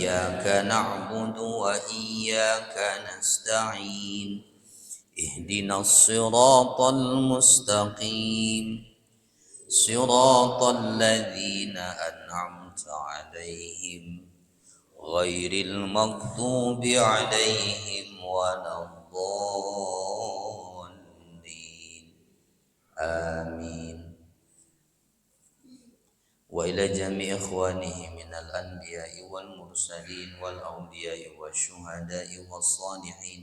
إياك نعبد وإياك نستعين اهدنا الصراط المستقيم صراط الذين أنعمت عليهم غير المغضوب عليهم ولا الضالين آمين. وإلى جميع إخوانه من الأنبياء والمرسلين والأولياء والشهداء والصالحين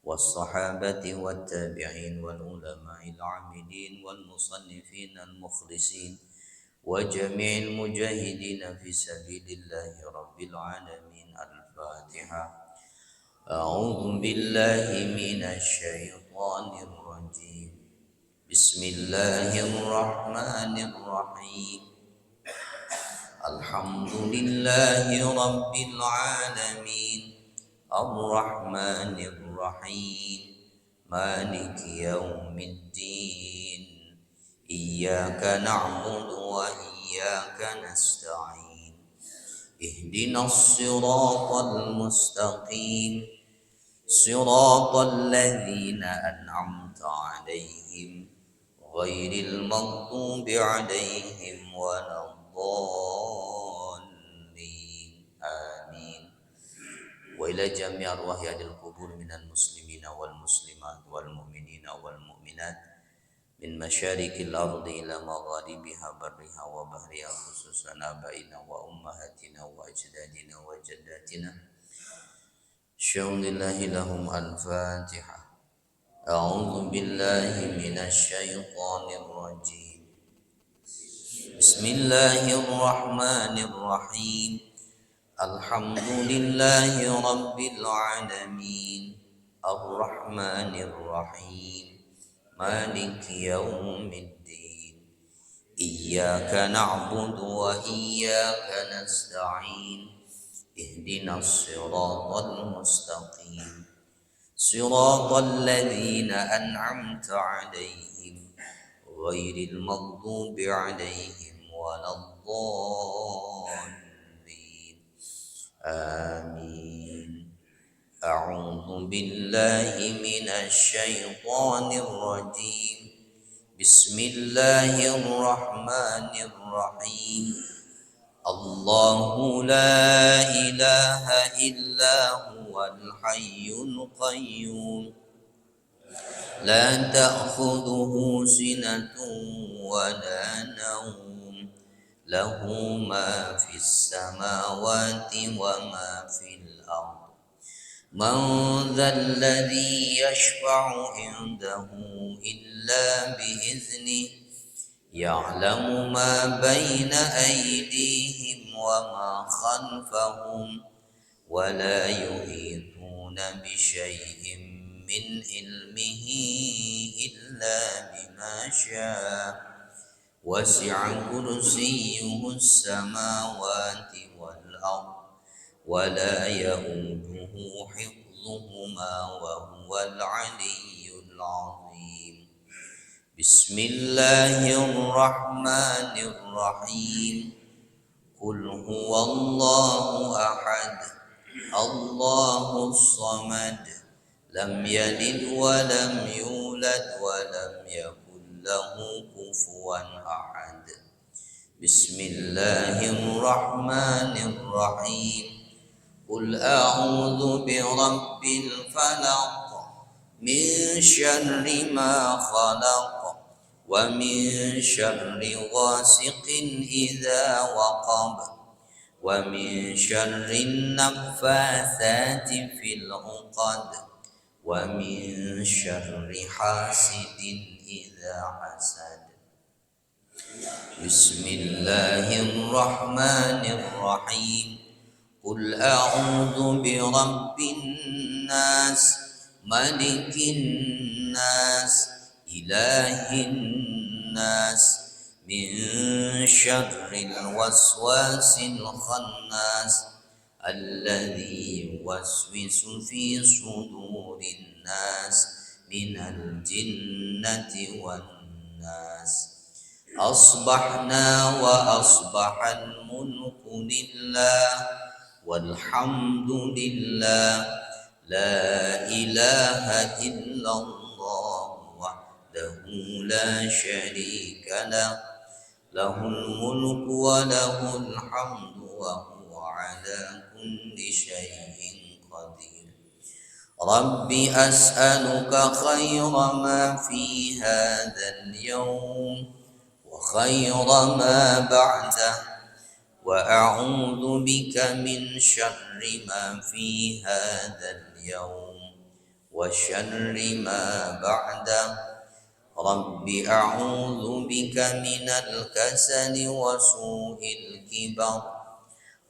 والصحابة والتابعين والعلماء العاملين والمصنفين المخلصين وجميع المجاهدين في سبيل الله رب العالمين. الفاتحة. أعوذ بالله من الشيطان الرجيم. بسم الله الرحمن الرحيم. الحمد لله رب العالمين الرحمن الرحيم مالك يوم الدين إياك نعبد وإياك نستعين اهدنا الصراط المستقيم صراط الذين أنعمت عليهم غير المغضوب عليهم ولا الضالين آمين. وإلى جميع أرواح أهل القبور من المسلمين والمسلمات والمؤمنين والمؤمنات من مشارق الأرض إلى مغاربها برها وبحرها خصوصا آبائنا وأمهاتنا وأجدادنا وجداتنا شهد الله لهم. الفاتحة. أعوذ بالله من الشيطان الرجيم. بسم الله الرحمن الرحيم. الحمد لله رب العالمين الرحمن الرحيم مالك يوم الدين إياك نعبد وإياك نستعين اهدنا الصراط المستقيم صراط الذين أنعمت عليهم غير المغضوب عليهم ولا الضالين آمين. أعوذ بالله من الشيطان الرجيم. بسم الله الرحمن الرحيم. الله لا إله إلا هو الحي القيوم لا تأخذه سنة ولا نوم له ما في السماوات وما في الأرض من ذا الذي يشفع عنده إلا بإذنه يعلم ما بين أيديهم وما خلفهم ولا يحيطون بشيء من علمه إلا بما شاء وسع كرسيه السماوات والأرض ولا يؤوده حفظهما وهو العلي العظيم. بسم الله الرحمن الرحيم. قل هو الله أحد الله الصمد لم يلد ولم يولد ولم يكن له كفوا أحد. بسم الله الرحمن الرحيم. قل أعوذ برب الفلق من شر ما خلق ومن شر غاسق إذا وقب ومن شر النفاثات في العقد ومن شر حاسد إذا حسد. بسم الله الرحمن الرحيم. قل أعوذ برب الناس ملك الناس إله الناس من شر الوسواس الخناس الذي يوسوس في صدور الناس من الجنة والناس. أصبحنا وأصبح الملك لله والحمد لله لا إله إلا الله وحده لا شريك له له الملك وله الحمد وهو على كل شيء قدير رب أسألك خير ما في هذا اليوم وخير ما بعده وأعوذ بك من شر ما في هذا اليوم وشر ما بعده رب أعوذ بك من الكسل وسوء الكبر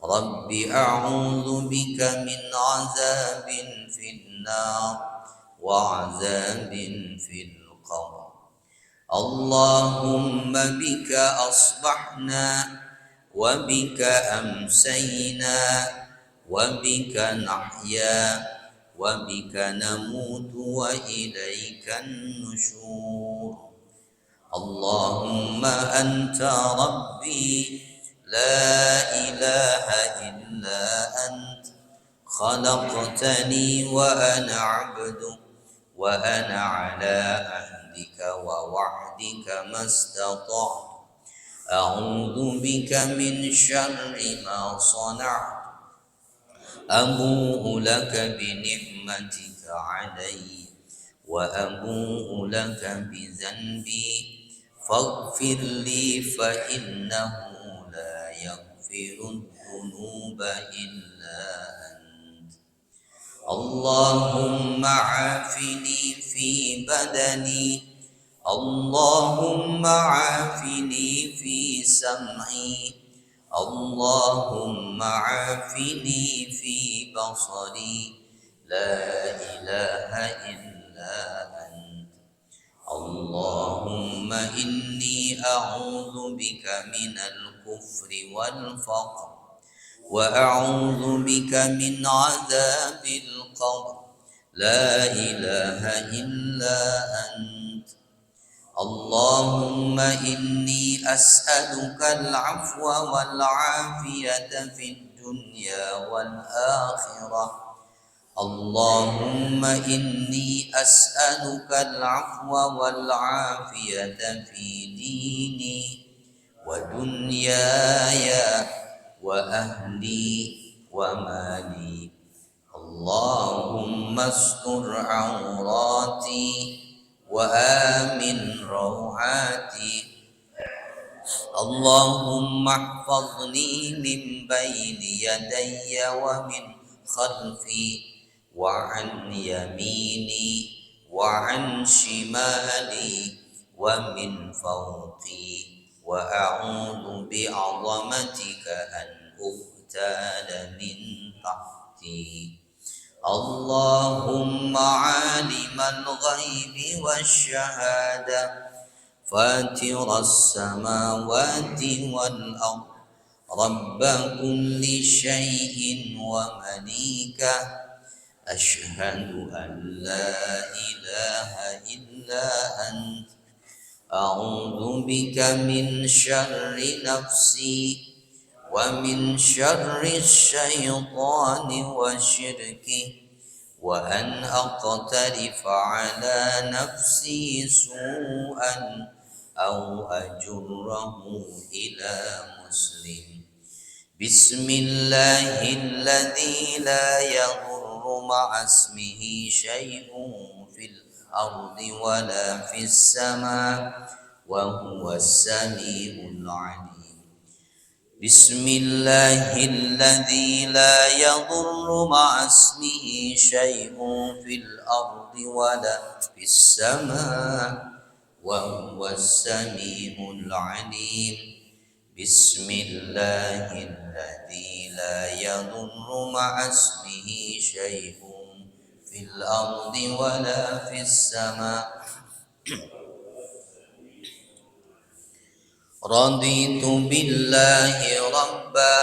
رب أعوذ بك من عذاب في النار وعذاب في القبر اللهم بك أصبحنا وبك أمسينا وبك نحيا وبك نموت وإليك النشور اللهم أنت ربي لا إله إلا أنت خلقتني وأنا عبدك وأنا على عهدك ووعدك ما استطعت أعوذ بك من شر ما صنعت أبوء لك بنعمتك علي وأبوء لك بذنبي فاغفر لي فإنه لا يغفر الذنوب إلا أنت اللهم عافني في بدني اللهم عافني في سمعي اللهم عافني في بصري لا إله إلا أنت اللهم إني أعوذ بك من الكفر والفقر وأعوذ بك من عذاب القبر لا إله إلا أنت اللهم إني أسألك العفو والعافية في الدنيا والآخرة اللهم إني أسألك العفو والعافية في ديني ودنياي وأهلي ومالي اللهم استر عوراتي وآمن روعاتي اللهم احفظني من بين يدي ومن خلفي وعن يميني وعن شمالي ومن فوقي وأعوذ بعظمتك أن أغتال من تحتي اللهم عالم الغيب والشهادة فاتر السماوات والأرض رب كل شيء ومليكه أشهد أن لا إله إلا أنت أعوذ بك من شر نفسي ومن شر الشيطان وشركه وأن أقترف على نفسي سوءا أو أجره إلى مسلم بسم الله الذي لا يضر مع اسمه شيء في الأرض ولا في السماء وهو السميع العليم بسم الله الذي لا يضر مع اسمه شيء في الأرض ولا في السماء وهو السميع العليم بسم الله الذي لا يضر مع اسمه شيء في الأرض ولا في السماء رضيت بالله ربا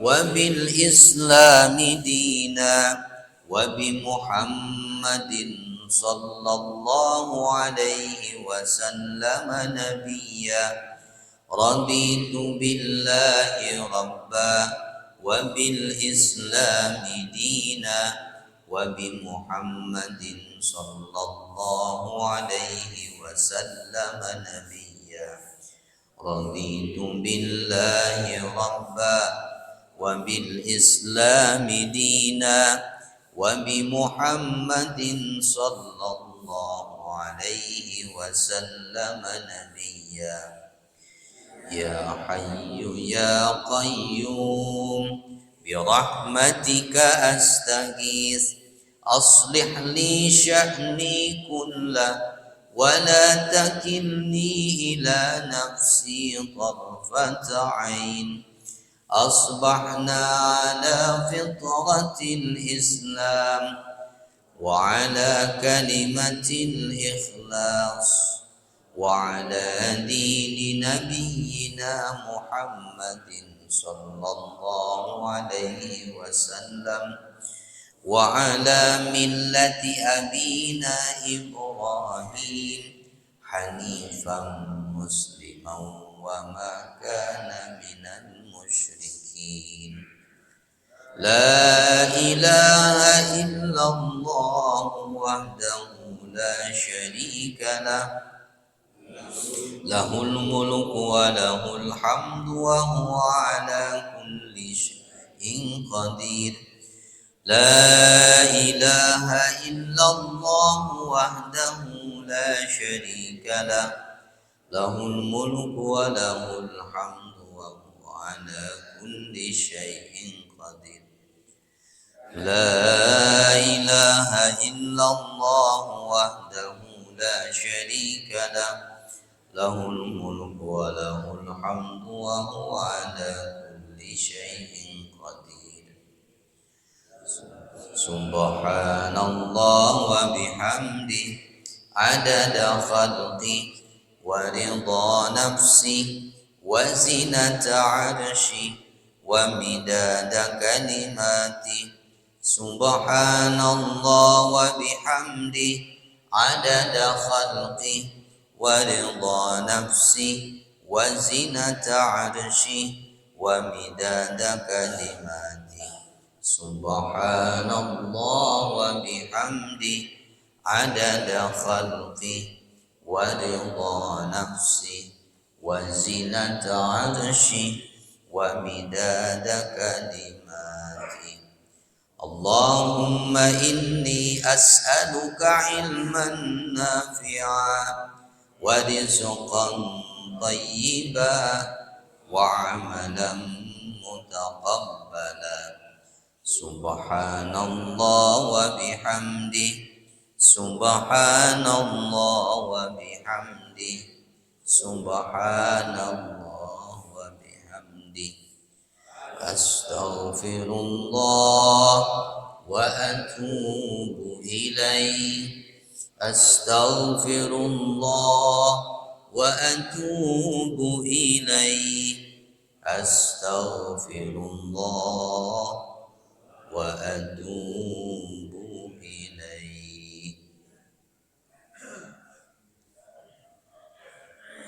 وبالإسلام دينا وبمحمد صلى الله عليه وسلم نبيا رضيت بالله ربا وبالإسلام دينا وبمحمد صلى الله عليه وسلم نبيا رضيت بالله ربا وبالإسلام دينا وبمحمد صلى الله عليه وسلم نبيا يا حي يا قيوم برحمتك أستغيث أصلح لي شأني كله ولا تكلني إلى نفسي طرفة عين أصبحنا على فطرة الإسلام وعلى كلمة الإخلاص وعلى دين نبينا محمد صلى الله عليه وسلم وعلى ملة أبينا إبراهيم حنيفا مسلما وما كان من المشركين لا إله إلا الله وحده لا شريك له له الملك وله الحمد وهو على كل شيء قدير لا إله إلا الله وحده لا شريك له له الملك وله الحمد وهو على كل شيء قدير لا إله إلا الله وحده لا شريك له له الملك وله الحمد وهو على كل شيء قدير سبحان الله وبحمده عدد خلقه ورضا نفسه وزنة عرشه ومداد كلماته سبحان الله وبحمده عدد خلقه ورضا نفسه وزنة عرشه ومداد كلماته سبحان الله وبحمده عدد خلقه ورضا نفسه وزنة عرشه ومداد كلماته اللهم إني أسألك علما نافعا ورزقا طيبا وعملا متقبلا سبحان الله وبحمده سبحان الله وبحمده سبحان الله وبحمده أستغفر الله وأتوب إليه أستغفر الله وأتوب إليه أستغفر الله وأتوب إليه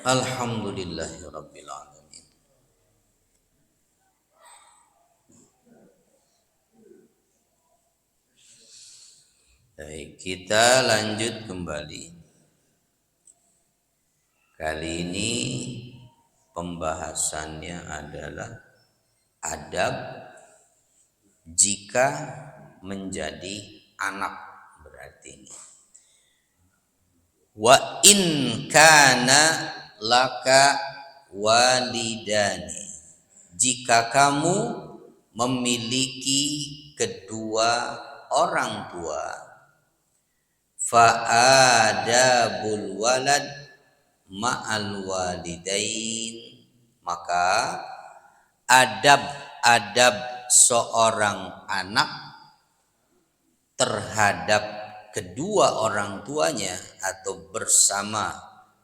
الحمد لله رب العالمين. Baik, kita lanjut kembali. Kali ini pembahasannya adalah adab jika menjadi anak, berarti ini. Wa in kana laka walidani, jika kamu memiliki kedua orang tua, fa'adabul walad ma'al walidain, maka adab-adab seorang anak terhadap kedua orang tuanya atau bersama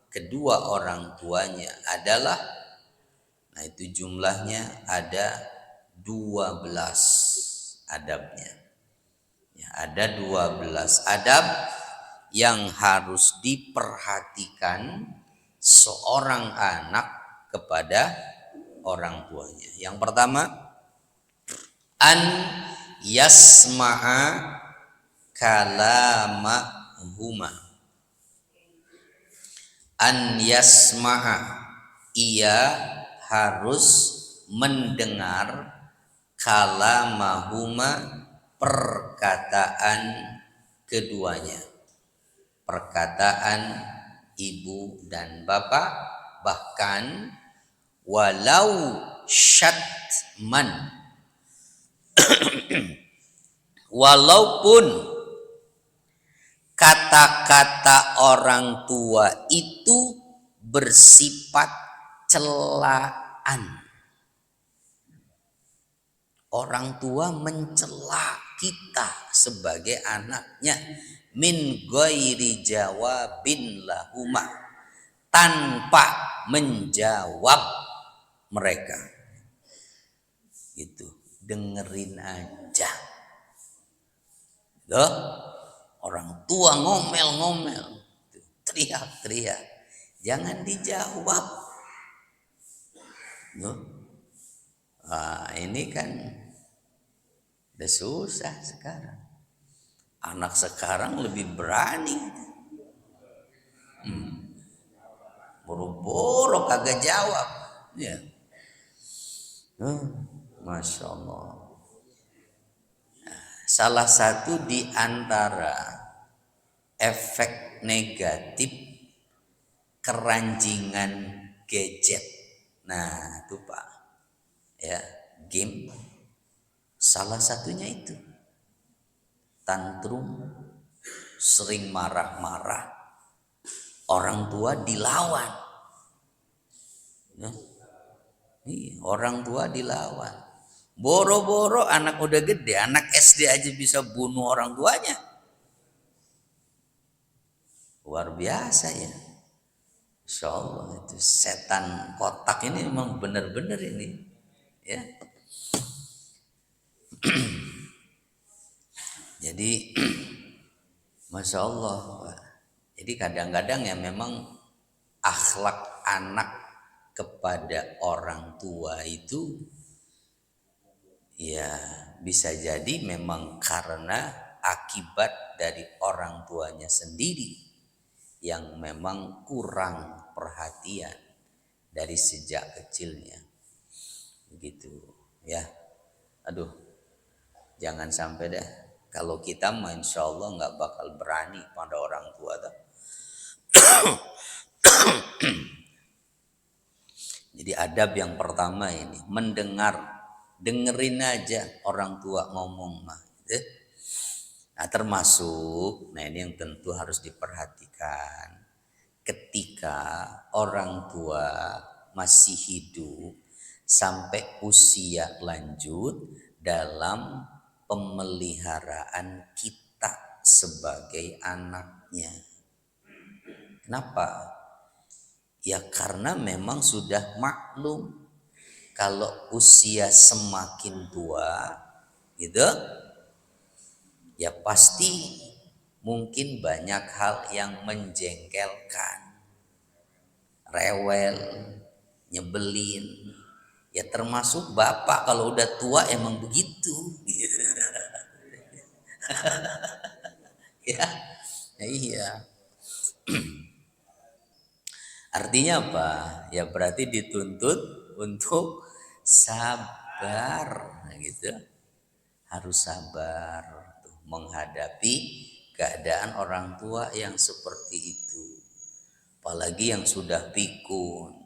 kedua orang tuanya adalah, nah itu jumlahnya ada 12 adabnya. Ya, ada 12 adab yang harus diperhatikan seorang anak kepada orang tuanya. Yang pertama, an yasma'a kalamahuma, an yasma'a, ia harus mendengar kalamahuma, perkataan keduanya, perkataan ibu dan bapak, bahkan walau syatman, walaupun kata-kata orang tua itu bersifat celaan. Orang tua mencela kita sebagai anaknya, min ghairi jawabin lahuma, tanpa menjawab mereka. Itu dengerin aja. Loh, orang tua ngomel-ngomel, teriak-teriak, jangan dijawab. Loh, ini kan udah susah sekarang. Anak sekarang lebih berani. Boro-boro kagak jawab. Ya. Masya Allah. Salah satu di antara efek negatif keranjingan gadget. Nah, itu Pak. Ya, game. Salah satunya itu. Tantrum, sering marah-marah. Orang tua dilawan. Ya. Orang tua dilawan. Boro-boro anak udah gede, anak SD aja bisa bunuh orang tuanya. Luar biasa ya. Insya Allah itu setan kotak ini memang benar-benar ini. Ya. Jadi Masya Allah Pak. Jadi kadang-kadang ya memang akhlak anak kepada orang tua itu ya bisa jadi memang karena akibat dari orang tuanya sendiri yang memang kurang perhatian dari sejak kecilnya. Begitu ya. Aduh, jangan sampai deh. Kalau kita mah insya Allah nggak bakal berani pada orang tua tuh. Jadi adab yang pertama ini mendengar, dengerin aja orang tua ngomong mah. Nah termasuk, nah ini yang tentu harus diperhatikan ketika orang tua masih hidup sampai usia lanjut dalam pemeliharaan kita sebagai anaknya. Kenapa? Ya karena memang sudah maklum kalau usia semakin tua gitu ya pasti mungkin banyak hal yang menjengkelkan, rewel, nyebelin. Ya termasuk bapak kalau udah tua emang begitu. Ya, iya. Artinya apa? Ya berarti dituntut untuk sabar, gitu. Harus sabar menghadapi keadaan orang tua yang seperti itu. Apalagi yang sudah pikun,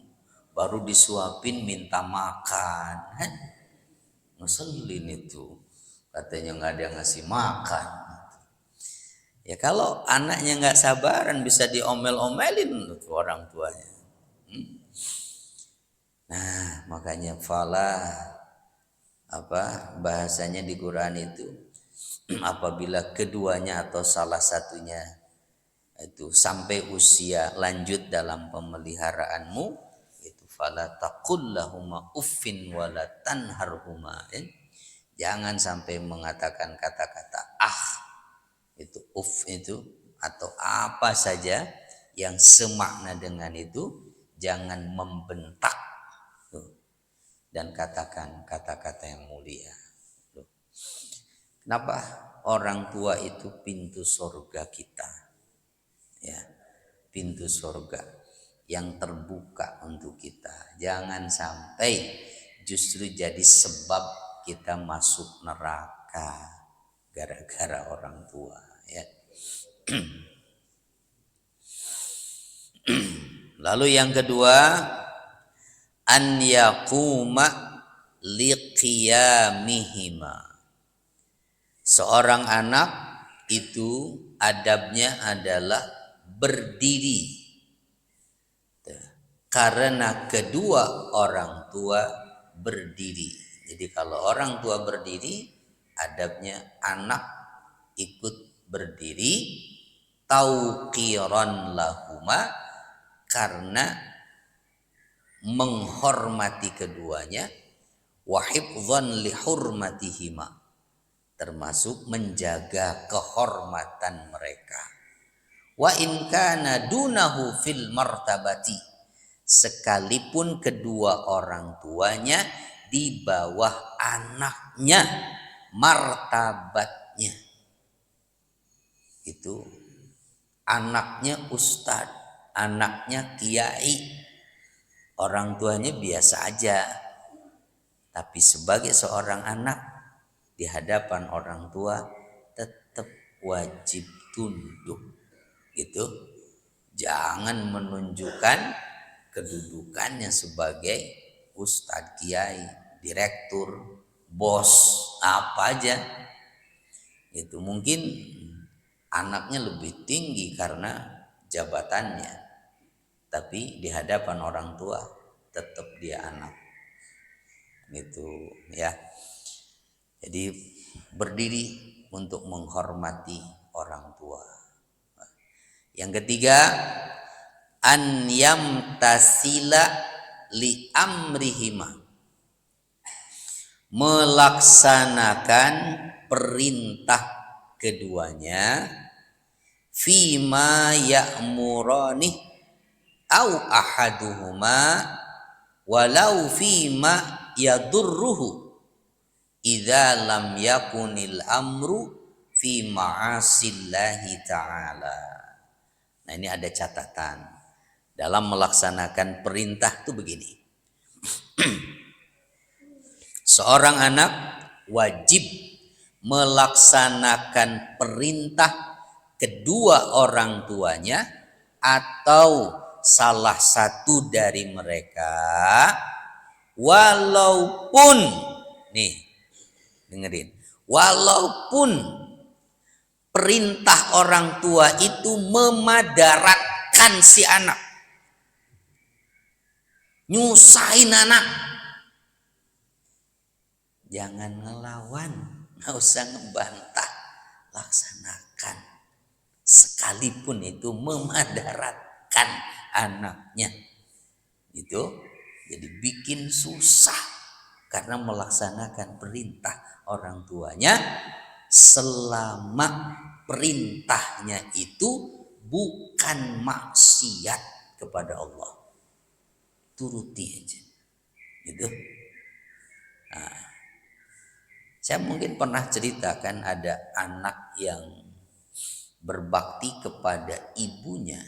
baru disuapin minta makan. Ngeselin itu. Katanya nggak ada yang ngasih makan. Ya kalau anaknya nggak sabaran bisa diomel-omelin tuh orang tuanya. Nah makanya bahasanya di Quran itu apabila keduanya atau salah satunya itu sampai usia lanjut dalam pemeliharaanmu itu fala taqul lahuma uffin wala tanharhuma, ya. Jangan sampai mengatakan kata-kata itu itu atau apa saja yang semakna dengan itu, jangan membentak dan katakan kata-kata yang mulia. Kenapa? Orang tua itu pintu surga kita. Ya, pintu surga yang terbuka untuk kita. Jangan sampai justru jadi sebab kita masuk neraka gara-gara orang tua, ya. Lalu yang kedua, an yaquma liqiyamihima. Seorang anak itu adabnya adalah berdiri karena kedua orang tua berdiri. Jadi kalau orang tua berdiri, adabnya anak ikut berdiri tauqiran lahuma, karena menghormati keduanya, wa hifdzan li hurmatihima, termasuk menjaga kehormatan mereka. Wa in kana dunahu fil martabati, sekalipun kedua orang tuanya di bawah anaknya martabatnya. Itu anaknya ustadz, anaknya kiai, orang tuanya biasa aja, tapi sebagai seorang anak di hadapan orang tua tetap wajib tunduk. Gitu. Jangan menunjukkan kedudukannya sebagai ustadz, kiai, direktur, bos, apa aja. Itu mungkin anaknya lebih tinggi karena jabatannya, tapi di hadapan orang tua tetap dia anak. Gitu ya. Jadi berdiri untuk menghormati orang tua. Yang ketiga, an yamtasila li amrihima, melaksanakan perintah keduanya, fima ya'murani au ahaduhuma walau fima yadurruhu idza lam yakunil amru fi ma'asillahi ta'ala. Nah, ini ada catatan dalam melaksanakan perintah itu begini. Seorang anak wajib melaksanakan perintah kedua orang tuanya atau salah satu dari mereka, walaupun, nih dengerin, walaupun perintah orang tua itu memadaratkan si anak, nyusahin anak, jangan ngelawan, nggak usah ngebantah, laksanakan. Sekalipun itu memadaratkan anaknya, itu jadi bikin susah karena melaksanakan perintah orang tuanya, selama perintahnya itu bukan maksiat kepada Allah, turuti aja, gitu. Nah, saya mungkin pernah ceritakan ada anak yang berbakti kepada ibunya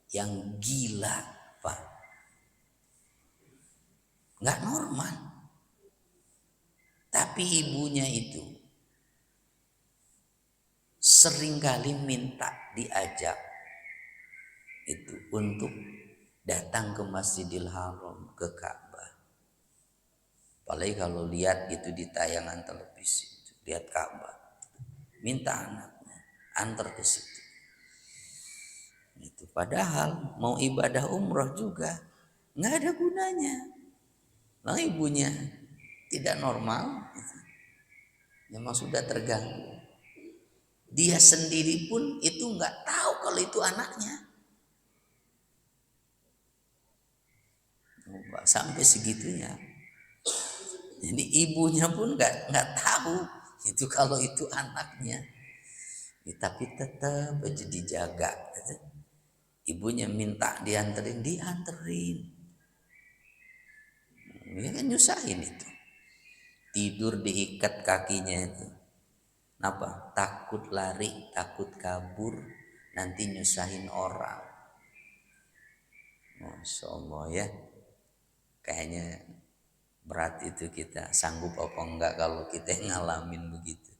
yang gila, Pak, nggak normal. Tapi ibunya itu seringkali minta diajak itu untuk datang ke Masjidil Haram, ke Ka'bah. Apalagi kalau lihat gitu di tayangan televisi, lihat Ka'bah, minta anaknya antar ke situ. Itu padahal mau ibadah umroh juga nggak ada gunanya. Nah, ibunya tidak normal, memang sudah terganggu. Dia sendiri pun itu nggak tahu kalau itu anaknya. Sampai segitunya. Jadi ibunya pun nggak tahu itu kalau itu anaknya. Ya, tapi tetap aja dijaga. Ibunya minta dianterin, dianterin. Dia kan nyusahin itu. Tidur diikat kakinya itu. Kenapa? Takut lari, takut kabur, nanti nyusahin orang. Masya Allah ya. Kayaknya berat itu, kita sanggup apa enggak kalau kita ngalamin begitu.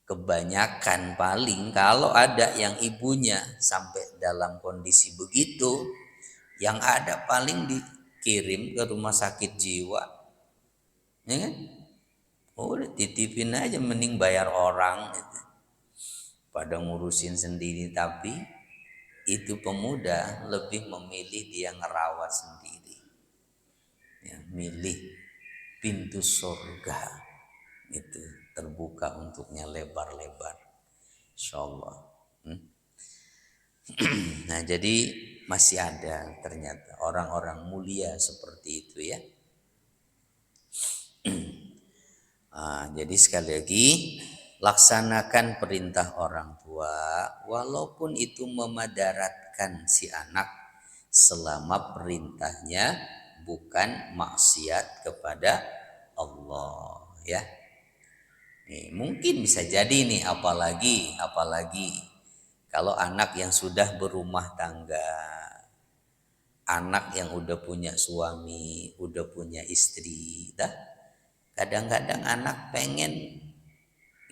Kebanyakan paling kalau ada yang ibunya sampai dalam kondisi begitu, yang ada paling dikirim ke rumah sakit jiwa. Ya kan? Udah titipin aja, mending bayar orang gitu. Pada ngurusin sendiri, tapi itu pemuda lebih memilih dia ngerawat sendiri. Ya, milih pintu surga itu terbuka untuknya lebar-lebar, insyaallah. Nah, jadi masih ada ternyata orang-orang mulia seperti itu ya. Jadi sekali lagi, laksanakan perintah orang tua walaupun itu memadaratkan si anak, selama perintahnya bukan maksiat kepada Allah ya. Mungkin bisa jadi nih, apalagi kalau anak yang sudah berumah tangga, anak yang udah punya suami, udah punya istri, dah. Kadang-kadang anak pengen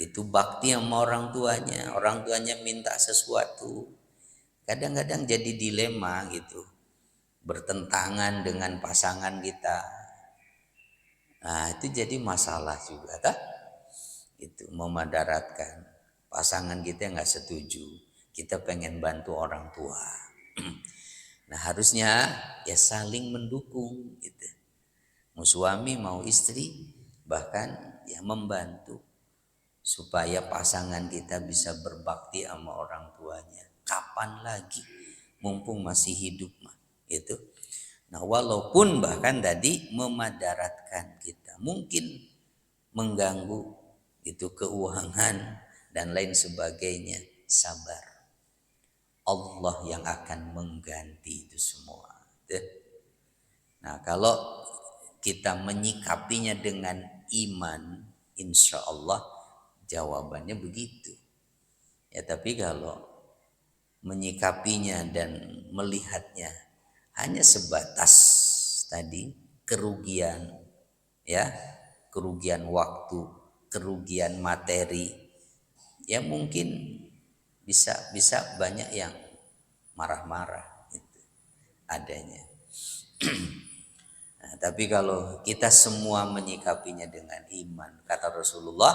itu bakti sama orang tuanya minta sesuatu. Kadang-kadang jadi dilema gitu, bertentangan dengan pasangan kita. Nah, itu jadi masalah juga, tak? Itu memadaratkan pasangan kita nggak setuju, kita pengen bantu orang tua. Nah, harusnya ya saling mendukung gitu. Mau suami mau istri, bahkan ya membantu supaya pasangan kita bisa berbakti sama orang tuanya. Kapan lagi, mumpung masih hidup mah gitu. Nah, walaupun bahkan tadi memadaratkan kita, mungkin mengganggu itu keuangan dan lain sebagainya, sabar. Allah yang akan mengganti itu semua. Nah, kalau kita menyikapinya dengan iman, insya Allah jawabannya begitu. Ya, tapi kalau menyikapinya dan melihatnya hanya sebatas tadi kerugian, ya, kerugian waktu, kerugian materi, ya mungkin bisa banyak yang marah-marah itu adanya. Nah, tapi kalau kita semua menyikapinya dengan iman, kata Rasulullah,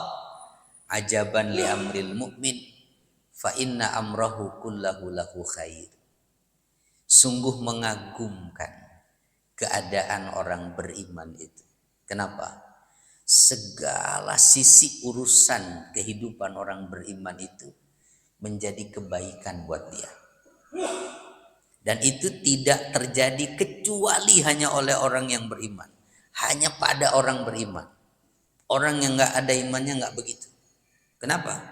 ajaban li amril mu'min fa inna amrahu kullahu lahu khair. Sungguh mengagumkan keadaan orang beriman itu. Kenapa? Segala sisi urusan kehidupan orang beriman itu menjadi kebaikan buat dia. Dan itu tidak terjadi kecuali hanya oleh orang yang beriman. Hanya pada orang beriman. Orang yang gak ada imannya gak begitu. Kenapa?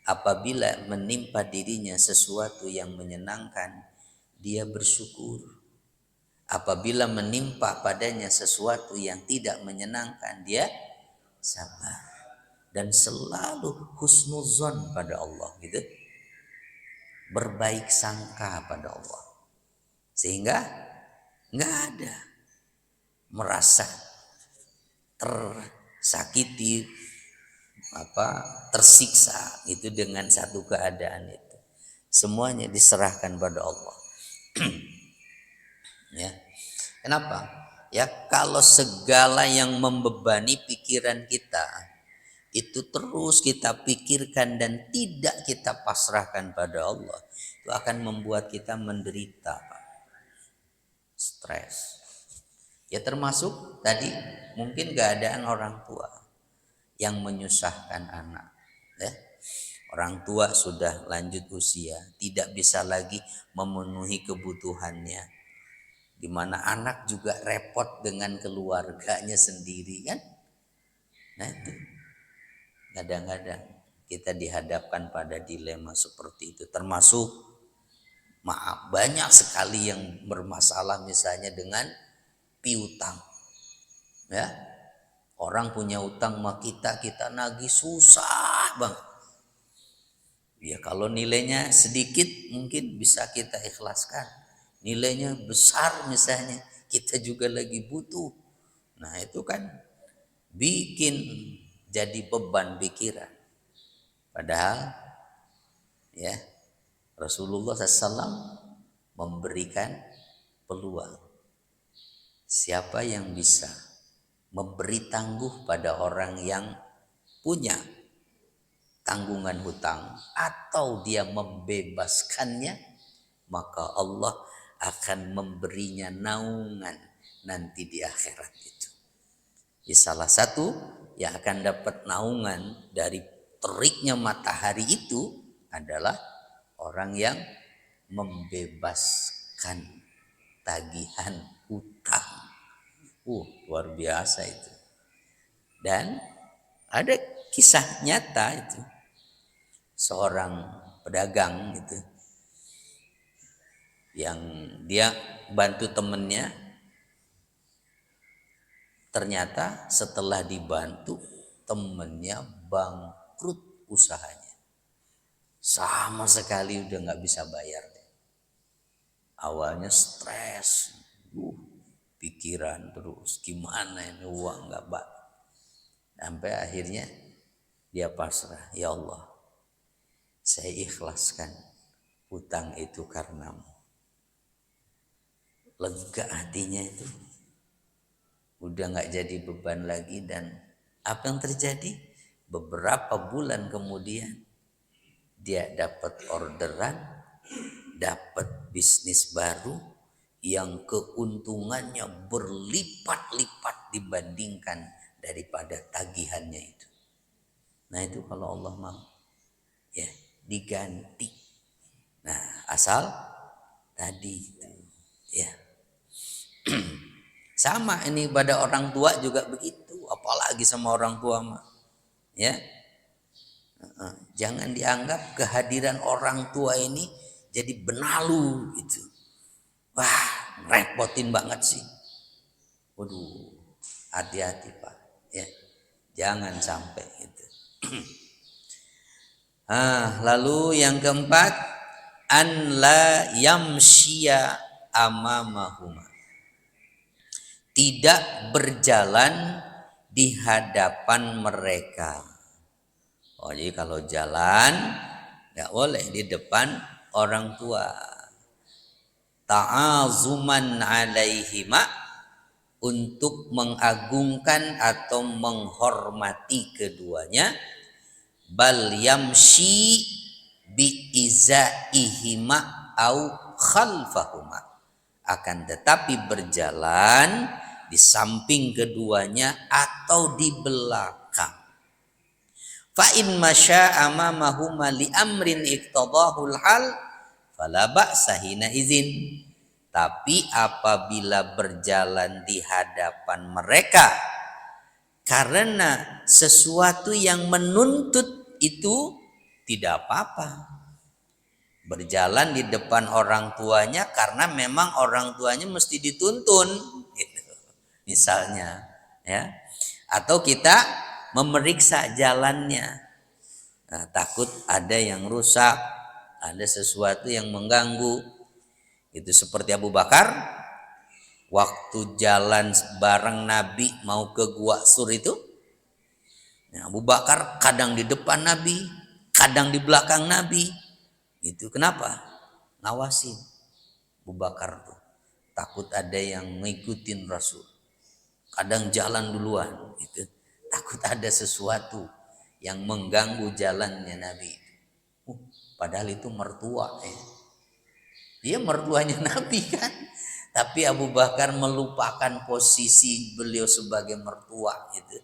Apabila menimpa dirinya sesuatu yang menyenangkan, dia bersyukur. Apabila menimpa padanya sesuatu yang tidak menyenangkan, dia sabar. Dan selalu husnuzon pada Allah gitu. Berbaik sangka pada Allah. Sehingga nggak ada merasa tersakiti, tersiksa itu dengan satu keadaan itu. Semuanya diserahkan pada Allah. Ya. Kenapa? Ya, kalau segala yang membebani pikiran kita itu terus kita pikirkan dan tidak kita pasrahkan pada Allah, itu akan membuat kita menderita, stres. Ya, termasuk tadi mungkin keadaan orang tua yang menyusahkan anak, ya. Orang tua sudah lanjut usia, tidak bisa lagi memenuhi kebutuhannya, di mana anak juga repot dengan keluarganya sendiri kan. Nah, itu kadang-kadang kita dihadapkan pada dilema seperti itu. Termasuk banyak sekali yang bermasalah misalnya dengan piutang, ya. Orang punya utang sama kita nagih susah bang. Ya kalau nilainya sedikit mungkin bisa kita ikhlaskan. Nilainya besar misalnya, kita juga lagi butuh. Nah itu kan bikin jadi beban pikiran. Padahal ya Rasulullah SAW memberikan peluang. Siapa yang bisa memberi tangguh pada orang yang punya tanggungan hutang atau dia membebaskannya, maka Allah akan memberinya naungan nanti di akhirat itu. Ya, salah satu yang akan dapat naungan dari teriknya matahari itu adalah orang yang membebaskan tagihan hutang. Luar biasa itu. Dan ada kisah nyata itu. Seorang pedagang gitu yang dia bantu temennya, ternyata setelah dibantu temennya bangkrut usahanya, sama sekali udah nggak bisa bayar. Awalnya stres, pikiran terus gimana ini uang nggak bak, sampai akhirnya dia pasrah, ya Allah saya ikhlaskan hutang itu karenamu. Lega hatinya itu, udah nggak jadi beban lagi. Dan apa yang terjadi? Beberapa bulan kemudian dia dapat orderan, dapat bisnis baru yang keuntungannya berlipat-lipat dibandingkan daripada tagihannya itu. Nah itu kalau Allah mau ya diganti. Nah asal tadi ya sama ini pada orang tua juga begitu, apalagi sama orang tua mah ya. Jangan dianggap kehadiran orang tua ini jadi benalu gitu. Wah repotin banget sih. Waduh hati-hati Pak ya, jangan sampai gitu. Lalu yang keempat, an la yamshiya amamahuma, tidak berjalan di hadapan mereka. Jadi kalau jalan nggak boleh di depan orang tua. Ta'azuman alaihima, untuk mengagungkan atau menghormati keduanya. Bal yamshi bi izaihima au khalfahuma, akan tetapi berjalan di samping keduanya atau di belakang. Fa in masya amamahuma li amrin iqtadahul hal fala ba'sa hina izin. Tapi apabila berjalan di hadapan mereka karena sesuatu yang menuntut itu, tidak apa-apa. Berjalan di depan orang tuanya karena memang orang tuanya mesti dituntun gitu. Misalnya ya. Atau kita memeriksa jalannya. Nah, takut ada yang rusak, ada sesuatu yang mengganggu. Itu seperti Abu Bakar waktu jalan bareng Nabi mau ke Gua Sur itu, ya, Abu Bakar kadang di depan Nabi, kadang di belakang Nabi. Itu kenapa? Ngawasin. Abu Bakar tuh takut ada yang ngikutin Rasul. Kadang jalan duluan, itu takut ada sesuatu yang mengganggu jalannya Nabi. Padahal itu mertua ya. Dia mertuanya Nabi kan. Tapi Abu Bakar melupakan posisi beliau sebagai mertua gitu.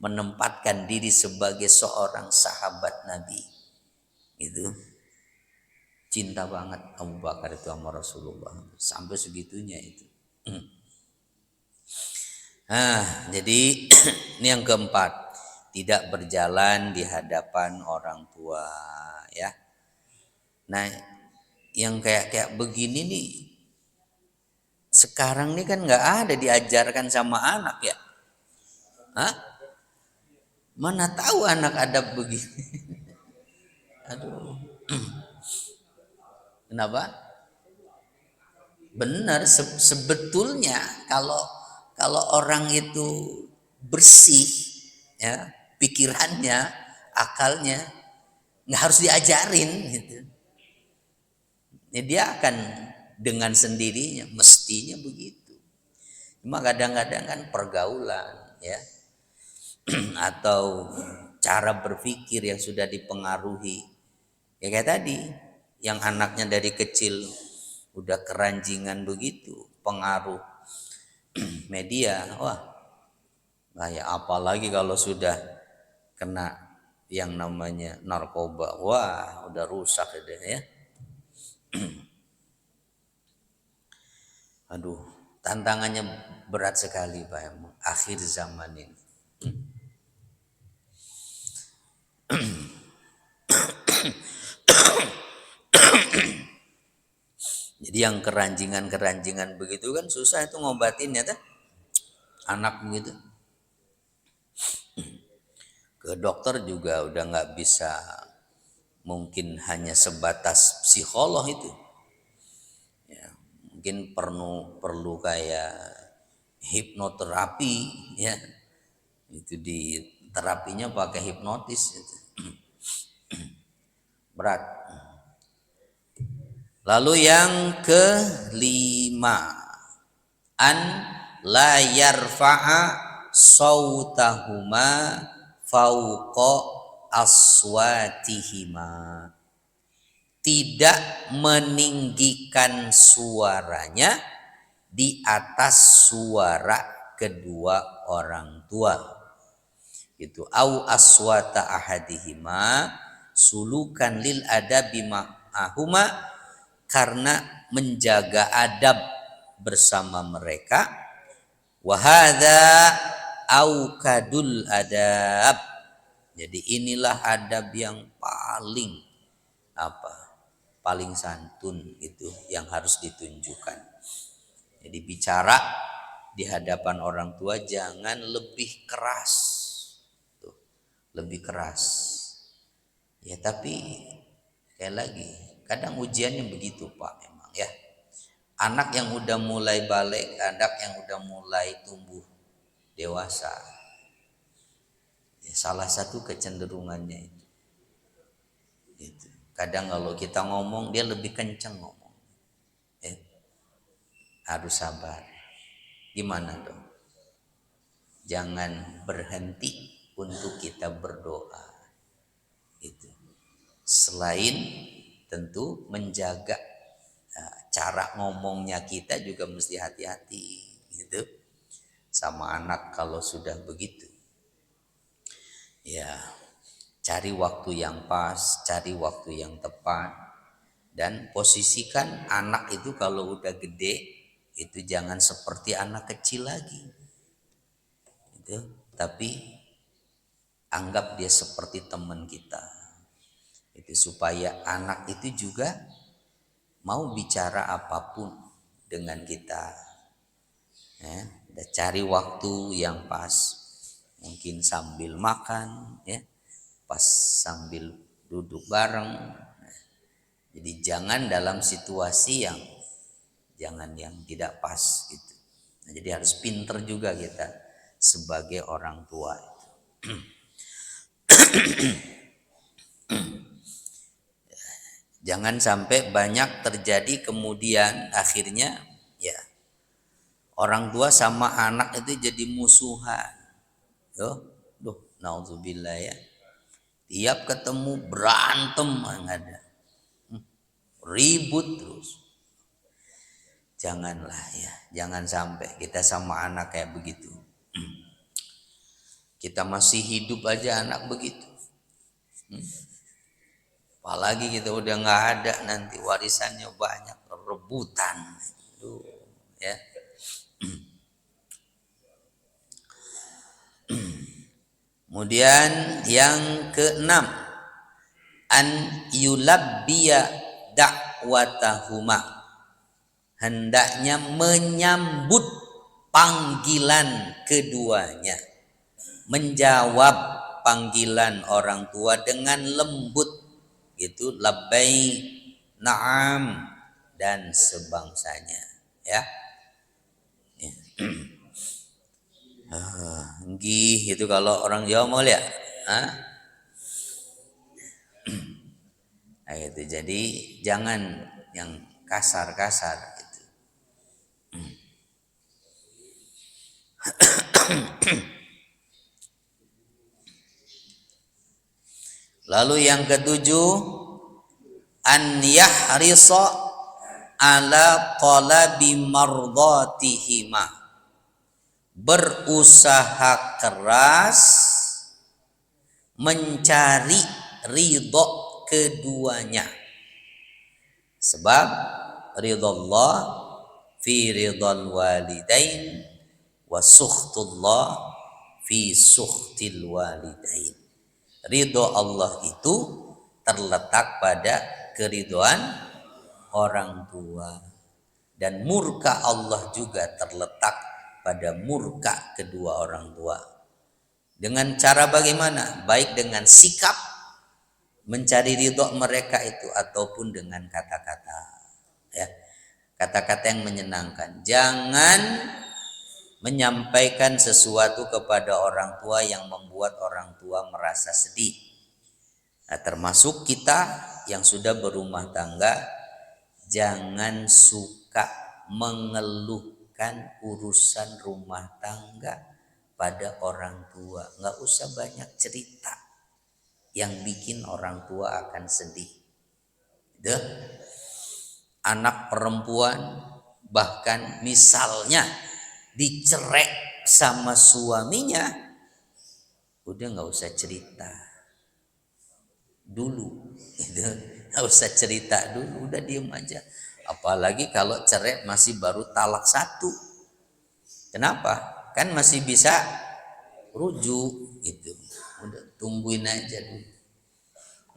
Menempatkan diri sebagai seorang sahabat Nabi. Gitu. Cinta banget Abu Bakar itu sama Rasulullah. Sampai segitunya itu. Jadi ini yang keempat. Tidak berjalan di hadapan orang tua ya. Nah, yang kayak begini nih sekarang nih kan nggak ada diajarkan sama anak ya. Hah? Mana tahu anak adab begini. Aduh. Kenapa? Benar, sebetulnya kalau orang itu bersih, ya, pikirannya, akalnya, nggak harus diajarin gitu. Ya, dia akan dengan sendirinya, mestinya begitu. Cuma kadang-kadang kan pergaulan, ya, atau cara berpikir yang sudah dipengaruhi, ya kayak tadi, yang anaknya dari kecil udah keranjingan begitu, pengaruh media, wah, kayak apalagi kalau sudah kena yang namanya narkoba, wah, udah rusak deh ya. Aduh, tantangannya berat sekali Pak emang akhir zaman ini. Jadi yang keranjingan begitu kan susah itu ngobatinnya tuh. Anak begitu. Ke dokter juga udah nggak bisa, mungkin hanya sebatas psikolog itu. Ya, mungkin perlu kayak hipnoterapi, ya. Itu di terapinya pakai hipnotis gitu. Berat. Lalu yang kelima, an la yarfa'a sautahuma fauqa aswatihima. Tidak meninggikan suaranya di atas suara kedua orang tua. Itu au aswata ahadihima sulukan lil adabi ma'ahuma, karena menjaga adab bersama mereka. Wahada aukadul adab. Jadi inilah adab yang paling paling santun itu yang harus ditunjukkan. Jadi bicara di hadapan orang tua jangan lebih keras. Tuh, lebih keras. Ya tapi sekali lagi, kadang ujiannya begitu Pak memang ya. Anak yang udah mulai balik, anak yang udah mulai tumbuh dewasa, ya, salah satu kecenderungannya itu. Gitu. Kadang kalau kita ngomong dia lebih kenceng ngomong. Harus sabar. Gimana dong? Jangan berhenti untuk kita berdoa. Itu. Selain tentu menjaga cara ngomongnya kita juga mesti hati-hati gitu sama anak kalau sudah begitu. Ya, cari waktu yang pas, cari waktu yang tepat, dan posisikan anak itu kalau udah gede itu jangan seperti anak kecil lagi. Gitu. Tapi anggap dia seperti teman kita. Itu supaya anak itu juga mau bicara apapun dengan kita. Ya, cari waktu yang pas. Mungkin sambil makan, ya, pas sambil duduk bareng. Jadi jangan dalam situasi yang tidak pas gitu. Nah, jadi harus pinter juga kita sebagai orang tua. Jangan sampai banyak terjadi kemudian akhirnya ya orang tua sama anak itu jadi musuhan. Naudzubillah ya. Tiap ketemu berantem ada. Ribut terus. Janganlah ya, jangan sampai kita sama anak kayak begitu. Kita masih hidup aja anak begitu. Apalagi kita udah nggak ada, nanti warisannya banyak, rebutan. Ya. Kemudian yang keenam, an yulabbiya da'watahuma, hendaknya menyambut panggilan keduanya. menjawab panggilan orang tua dengan lembut gitu, labbaik, na'am dan sebangsanya ya. Nggih itu kalau orang Jawa mau lihat. Nah, itu jadi jangan yang kasar-kasar gitu. Lalu yang ketujuh, an yahrisa ala talabi mardatihima, berusaha keras mencari ridho keduanya. Sebab ridho Allah fi ridhal walidain wa sukhtullah fi sukhtil walidain. Ridho Allah itu terletak pada keridhoan orang tua, dan murka Allah juga terletak pada murka kedua orang tua. Dengan cara bagaimana? Baik dengan sikap mencari ridho mereka itu ataupun dengan kata-kata ya. Kata-kata yang menyenangkan. Jangan menyampaikan sesuatu kepada orang tua yang membuat orang tua merasa sedih. Nah, termasuk kita yang sudah berumah tangga, jangan suka mengeluhkan urusan rumah tangga pada orang tua. Nggak usah banyak cerita yang bikin orang tua akan sedih. Anak perempuan bahkan misalnya dicerai sama suaminya, udah nggak usah cerita dulu, nggak usah cerita dulu, udah diem aja. Apalagi kalau cerai masih baru talak 1, kenapa? Kan masih bisa rujuk gitu, udah tungguin aja dulu,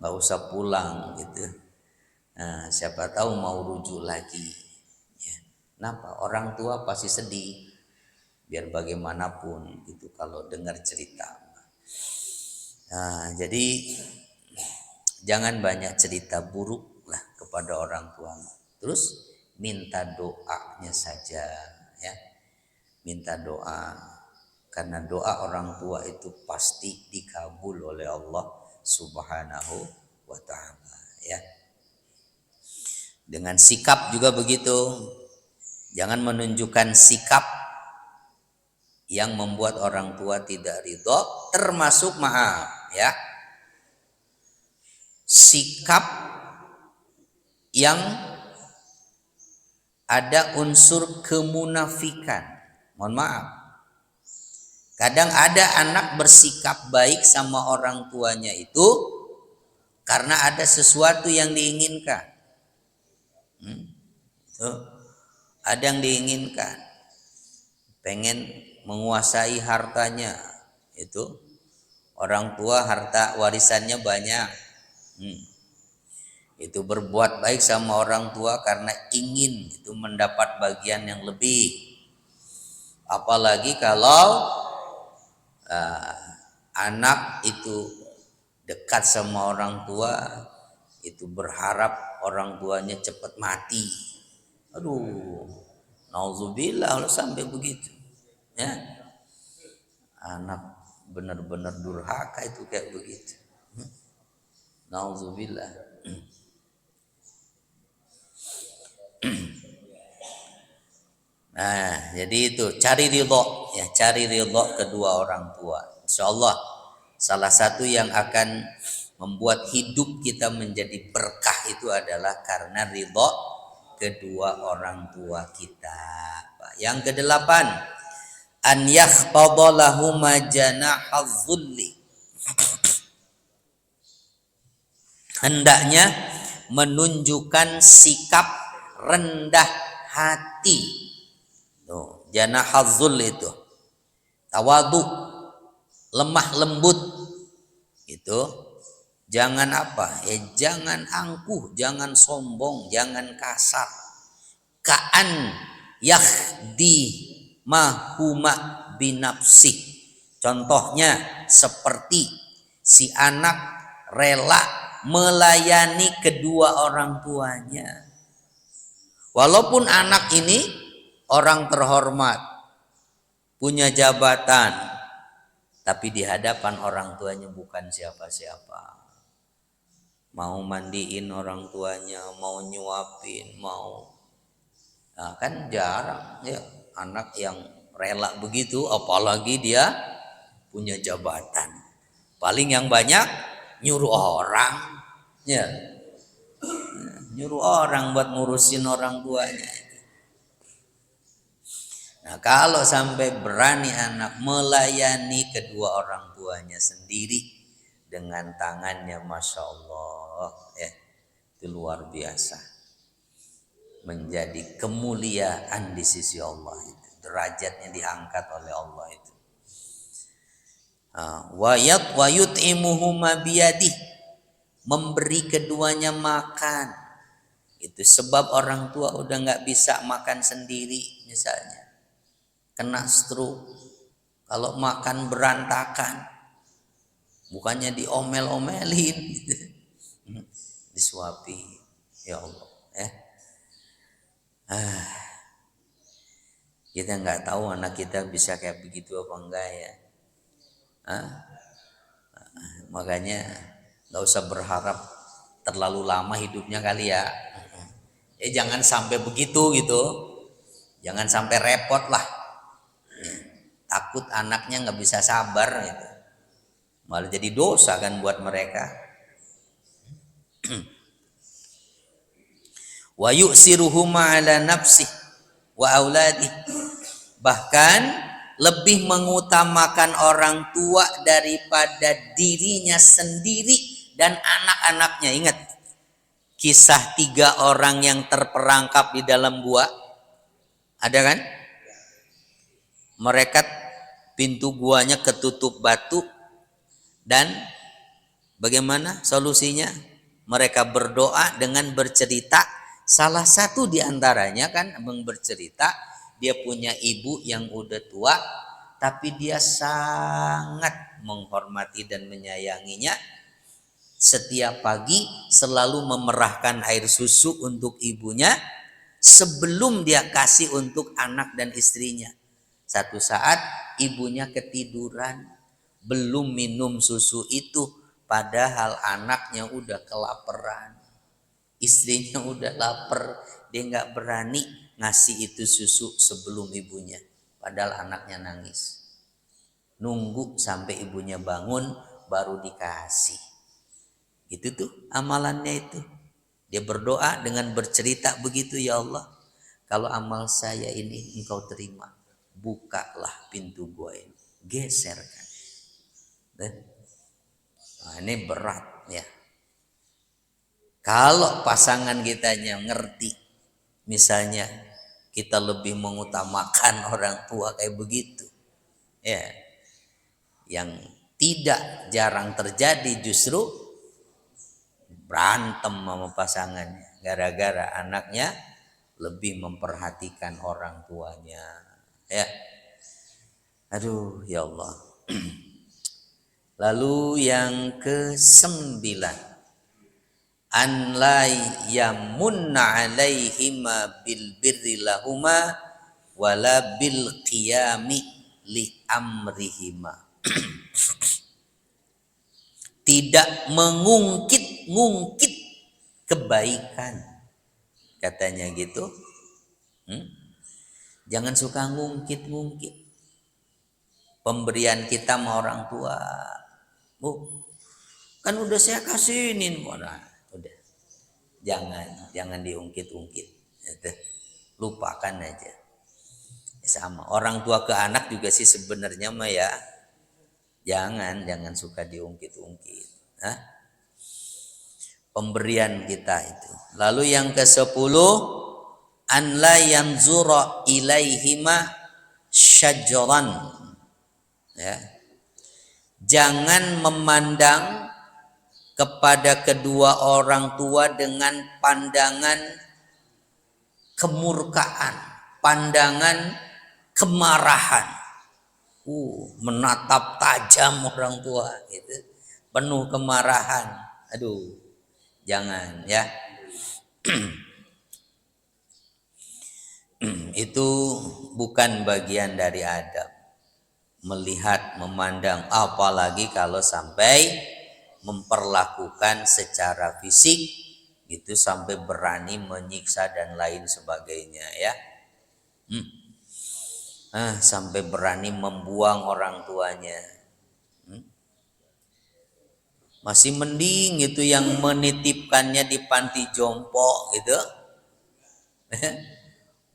nggak usah pulang gitu. Nah, siapa tahu mau rujuk lagi. Ya. Kenapa? Orang tua pasti sedih. Biar bagaimanapun gitu kalau dengar cerita. Nah, jadi jangan banyak cerita buruk lah kepada orang tua. Terus minta doanya saja ya. Minta doa, karena doa orang tua itu pasti dikabul oleh Allah Subhanahu wa taala ya. Dengan sikap juga begitu. Jangan menunjukkan sikap yang membuat orang tua tidak ridho, termasuk maaf ya, sikap yang ada unsur kemunafikan. Mohon maaf, kadang ada anak bersikap baik sama orang tuanya itu karena ada sesuatu yang diinginkan. Ada yang diinginkan, pengen menguasai hartanya, itu orang tua harta warisannya banyak, itu berbuat baik sama orang tua karena ingin itu mendapat bagian yang lebih. Apalagi kalau anak itu dekat sama orang tua, itu berharap orang tuanya cepat mati. Aduh, nauzubillah kalau sampai begitu ya. Anak benar-benar durhaka itu kayak begitu. Nauzubillah. Nah, jadi itu cari ridho ya, cari ridho kedua orang tua. Insyaallah salah satu yang akan membuat hidup kita menjadi berkah itu adalah karena ridho kedua orang tua kita. Yang kedelapan, an yakhfadha lahuma janahadz dzulli. Hendaknya menunjukkan sikap rendah hati. Tuh, janahadz dzulli itu tawadu, lemah lembut. Itu jangan apa? Jangan angkuh, jangan sombong, jangan kasar. Ka'an yahdi mahuma binafsih. Contohnya seperti si anak rela melayani kedua orang tuanya. Walaupun anak ini orang terhormat, punya jabatan, tapi di hadapan orang tuanya bukan siapa-siapa. Mau mandiin orang tuanya, mau nyuapin, nah, kan jarang ya anak yang rela begitu, apalagi dia punya jabatan. Paling yang banyak nyuruh orang, ya, nyuruh orang buat ngurusin orang tuanya. Nah, kalau sampai berani anak melayani kedua orang tuanya sendiri dengan tangannya, masya Allah, ya, itu luar biasa. Menjadi kemuliaan di sisi Allah itu, derajatnya diangkat oleh Allah itu. Wa yut'imuhuma biyadih, memberi keduanya makan. Itu sebab orang tua udah nggak bisa makan sendiri, misalnya kena stroke, kalau makan berantakan, bukannya diomel-omelin gitu, disuapi. Ya Allah, kita nggak tahu anak kita bisa kayak begitu apa enggak ya. Makanya nggak usah berharap terlalu lama hidupnya kali ya. Jangan sampai begitu gitu, jangan sampai repot lah. Takut anaknya nggak bisa sabar gitu, malah jadi dosa kan buat mereka. Wa yu'siruhuma ala nafsih wa auladih, bahkan lebih mengutamakan orang tua daripada dirinya sendiri dan anak-anaknya. Ingat kisah 3 orang yang terperangkap di dalam gua, ada kan? Mereka pintu guanya ketutup batu, dan bagaimana solusinya? Mereka berdoa dengan bercerita. Salah satu di antaranya kan bercerita, dia punya ibu yang udah tua, tapi dia sangat menghormati dan menyayanginya. Setiap pagi selalu memerahkan air susu untuk ibunya sebelum dia kasih untuk anak dan istrinya. Satu saat ibunya ketiduran, belum minum susu itu, padahal anaknya udah kelaparan, istrinya udah lapar, dia nggak berani ngasih itu susu sebelum ibunya, padahal anaknya nangis. Nunggu sampai ibunya bangun baru dikasih. Itu tuh amalannya itu. Dia berdoa dengan bercerita begitu, ya Allah, kalau amal saya ini engkau terima, bukalah pintu gua ini, geserkan. Nah, ini berat ya. Kalau pasangan kitanya ngerti, misalnya kita lebih mengutamakan orang tua kayak begitu, ya, yang tidak jarang terjadi justru berantem sama pasangannya gara-gara anaknya lebih memperhatikan orang tuanya, ya. Aduh ya Allah. Lalu yang ke-9, an la yamunna alaihima bil birri lahuma wala bil qiyami li amrihima. Tidak mengungkit-ngungkit kebaikan, katanya gitu. Jangan suka ngungkit-ngungkit pemberian kita sama orang tua. Kan udah saya kasinin, udah. Jangan diungkit-ungkit. Lupakan aja. Sama orang tua ke anak juga sih sebenarnya mah ya. Jangan suka diungkit-ungkit. Pemberian kita itu. Lalu yang ke-10, an la yanzura ilaihima syajran. Ya. Jangan memandang kepada kedua orang tua dengan pandangan kemurkaan, pandangan kemarahan. menatap tajam orang tua gitu, penuh kemarahan. Aduh, jangan ya. Itu bukan bagian dari adab. Melihat, memandang, apalagi kalau sampai memperlakukan secara fisik gitu, sampai berani menyiksa dan lain sebagainya ya. Sampai berani membuang orang tuanya. Masih mending itu yang menitipkannya di panti jompo gitu.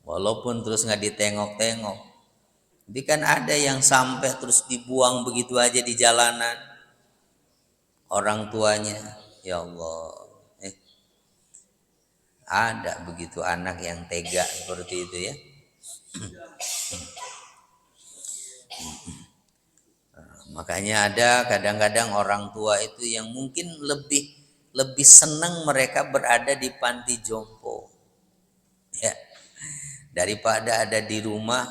Walaupun terus nggak ditengok-tengok. Tapi kan ada yang sampai terus dibuang begitu aja di jalanan orang tuanya. Ya Allah. Ada begitu anak yang tega seperti itu ya. Makanya ada kadang-kadang orang tua itu yang mungkin lebih senang mereka berada di panti jompo. Ya. Daripada ada di rumah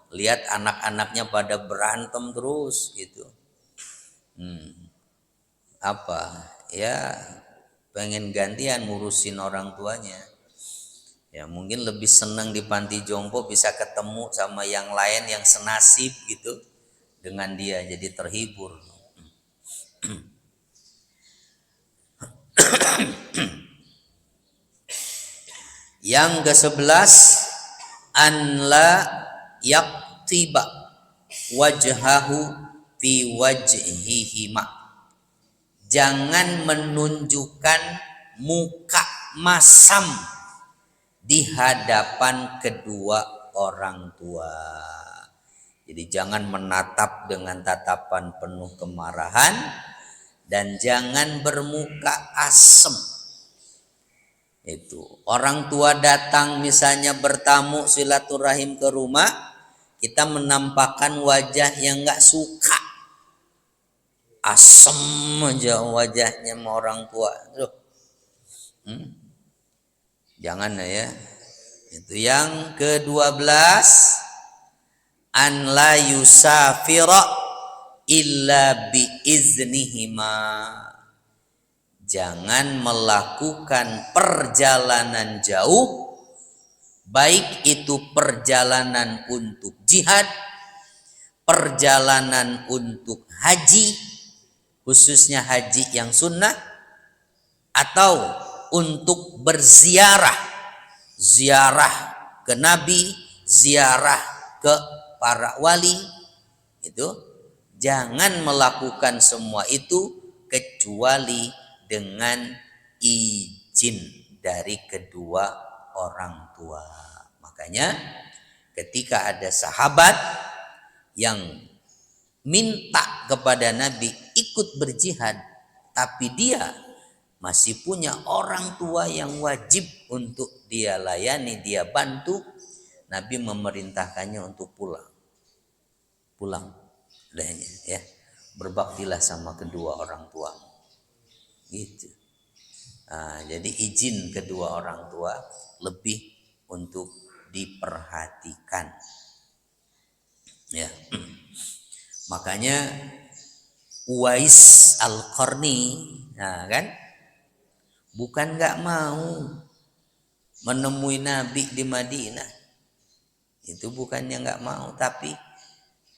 lihat anak-anaknya pada berantem terus gitu. Apa? Ya pengen gantian ngurusin orang tuanya. Ya mungkin lebih senang di panti jompo bisa ketemu sama yang lain yang senasib gitu dengan dia, jadi terhibur. Yang ke-11, an la yaktiba wajhahu fi wajhihima. Jangan menunjukkan muka masam di hadapan kedua orang tua. Jadi jangan menatap dengan tatapan penuh kemarahan dan jangan bermuka asem. Itu orang tua datang misalnya bertamu silaturahim ke rumah, kita menampakkan wajah yang nggak suka, asem aja wajahnya sama orang tua. Jangan ya. Itu yang ke-12, an la yusafira illa bi iznihima. Jangan melakukan perjalanan jauh, baik itu perjalanan untuk jihad, perjalanan untuk haji, khususnya haji yang sunnah, atau untuk berziarah, ziarah ke Nabi, ziarah ke para wali. Itu jangan melakukan semua itu kecuali dengan izin dari kedua orang tua. Makanya ketika ada sahabat yang minta kepada Nabi ikut berjihad, tapi dia masih punya orang tua yang wajib untuk dia layani, dia bantu, Nabi memerintahkannya untuk pulang udahnya ya, berbaktilah sama kedua orang tua gitu. Jadi izin kedua orang tua lebih untuk diperhatikan ya. Makanya Uwais Al-Qarni kan bukan nggak mau menemui Nabi di Madinah, itu bukannya nggak mau, tapi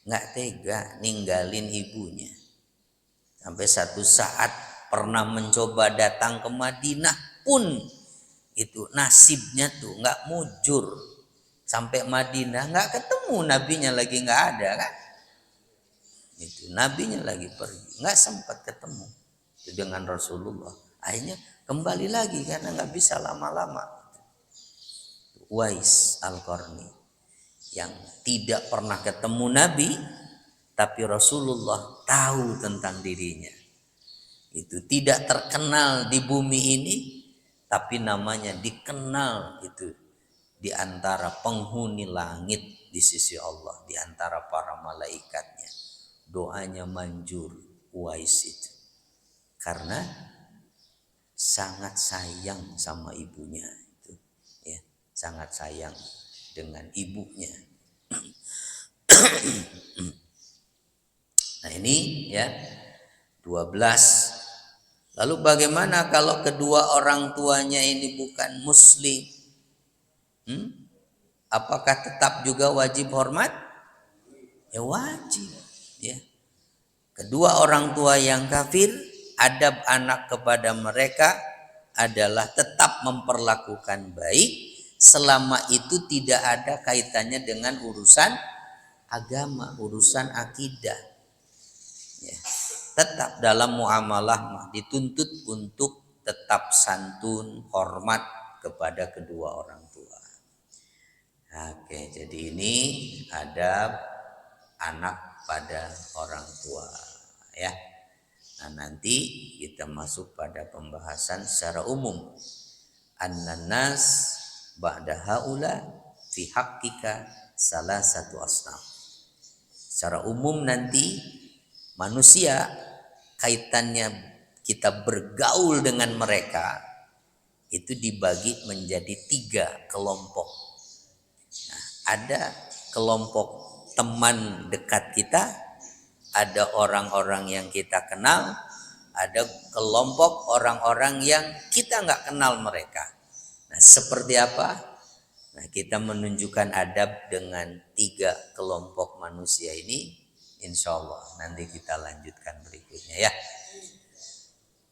nggak tega ninggalin ibunya. Sampai satu saat pernah mencoba datang ke Madinah pun itu nasibnya tuh nggak mujur. Sampai Madinah nggak ketemu, nabinya lagi nggak ada kan. Itu nabinya lagi pergi, nggak sempat ketemu itu dengan Rasulullah. Akhirnya kembali lagi karena nggak bisa lama-lama. Uwais Al-Qarni yang tidak pernah ketemu Nabi, tapi Rasulullah tahu tentang dirinya. Itu tidak terkenal di bumi ini, tapi namanya dikenal itu di antara penghuni langit di sisi Allah, di antara para malaikatnya. Doanya manjur Uwais itu karena sangat sayang sama ibunya itu ya, sangat sayang dengan ibunya. ini ya 12. Lalu bagaimana kalau kedua orang tuanya ini bukan muslim? Apakah tetap juga wajib hormat? Ya wajib ya. Kedua orang tua yang kafir, adab anak kepada mereka adalah tetap memperlakukan baik selama itu tidak ada kaitannya dengan urusan agama, urusan akidah. Ya. Tetap dalam muamalah dituntut untuk tetap santun, hormat kepada kedua orang tua. Oke, jadi ini adab anak pada orang tua ya. Nah, nanti kita masuk pada pembahasan secara umum. An-nas ba'da haula fi haqqika salah satu asnaf. Secara umum nanti manusia kaitannya kita bergaul dengan mereka itu dibagi menjadi 3 kelompok. Nah, ada kelompok teman dekat kita, ada orang-orang yang kita kenal, ada kelompok orang-orang yang kita nggak kenal mereka. Nah, seperti apa? Nah, kita menunjukkan adab dengan 3 kelompok manusia ini. Insya Allah nanti kita lanjutkan berikutnya ya.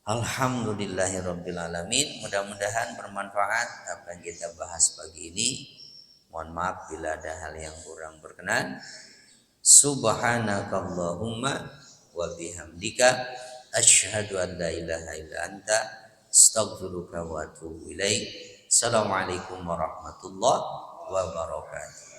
Alhamdulillahirrabbilalamin. Mudah-mudahan bermanfaat apa yang kita bahas pagi ini. Mohon maaf bila ada hal yang kurang berkenan. Subhanakallahumma wa bihamdika asyhadu an la ilaha illa anta astaghfiruka wa atubu ilaik. Assalamualaikum warahmatullahi wabarakatuh.